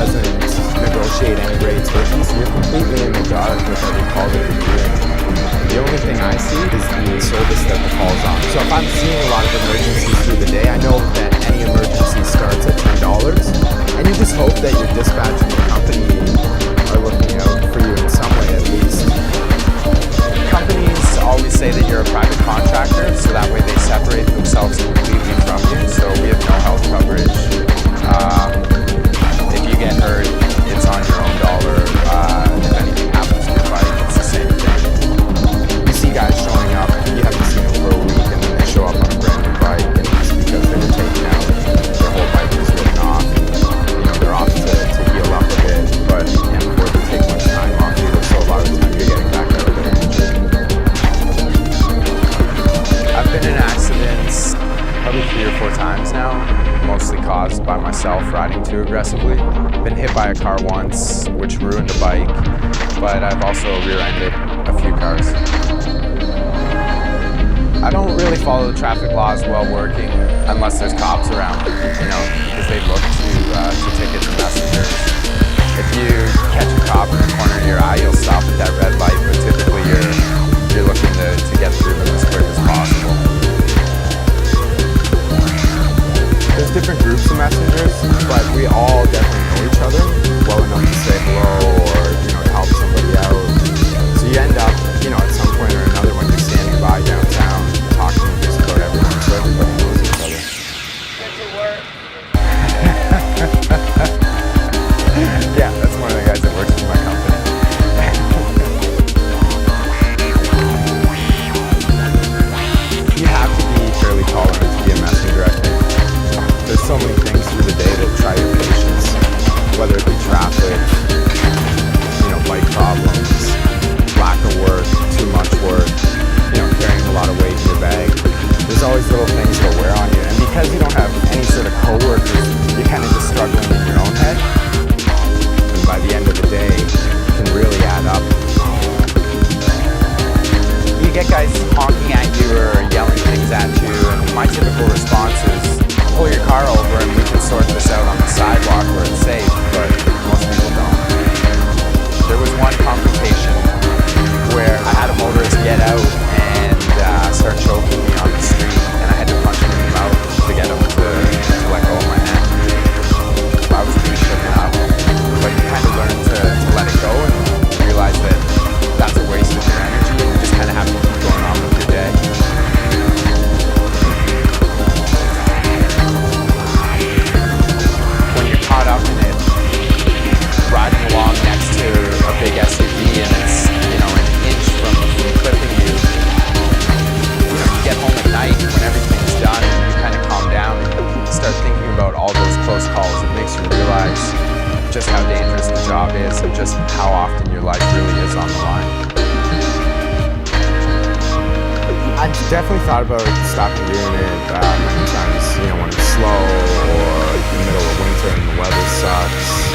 doesn't negotiate any rates with you, so you're completely in the dark with every call that you're doing. The only thing I see is the service that the call's on. So if I'm seeing a lot of emergencies through the day, I know that any emergency starts at $10, and you just hope that your dispatch and your company are looking out for you in some way at least. Companies always say that you're a private contractor, so that way they separate themselves completely from you, so we have no health coverage. If you get hurt, it's on your own dollar. If anything happens to your bike, it's the same thing. You see guys showing up, you haven't seen them for a week, and then they show up on a brand new bike, and it's because they were taken out, their whole bike was written off, and they're off to heal up a bit, but before they take much time off either, so a lot of the time you're getting back out there injured. I've been in accidents probably 3 or 4 times now, mostly caused by myself riding too aggressively. Been hit by a car once, which ruined a bike, but I've also rear-ended a few cars. I don't really follow the traffic laws while working unless there's cops around, because they look to ticket the messengers. If you catch a cop in the corner of your eye, you'll stop at that red light, but typically you're looking to get through them as quick as possible. There's different groups of messengers, but we all definitely know each other well enough to say hello or, to help somebody out. So you end up, at some point or another when you're standing by downtown, talking just about everyone, so everybody knows each other. Get to work. Yeah, that's one of the guys that works for my company. You have to be fairly tolerant to be a messenger, I think. There's so many things through the day that try your patience, whether it be traffic, bike problems, lack of work, too much work, carrying a lot of weight in your bag. There's always little things that wear on you, and because you don't have any sort of coworkers, you're kind of just struggling in your own head, and by the end of the day, it can really add up. You get guys honking at you or yelling things at you, and my typical response is, pull your car over and we can sort this out on the sidewalk where it's safe, but most people don't. There was one confrontation where I had a motorist get out and start choking me on the street, and I had to punch him in the mouth to get him to let go of my neck. I was pretty shooken up, but you kind of learn to let it go and realize that that's a waste of your energy, and you just kind of have to keep going on with your day. Caught up in it, riding along next to a big SUV and it's, an inch from clipping you. You get home at night when everything's done and you kind of calm down and start thinking about all those close calls. It makes you realize just how dangerous the job is and just how often your life really is on the line. I've definitely thought about stopping doing it many times, when it's slow or in the middle of winter and the weather sucks.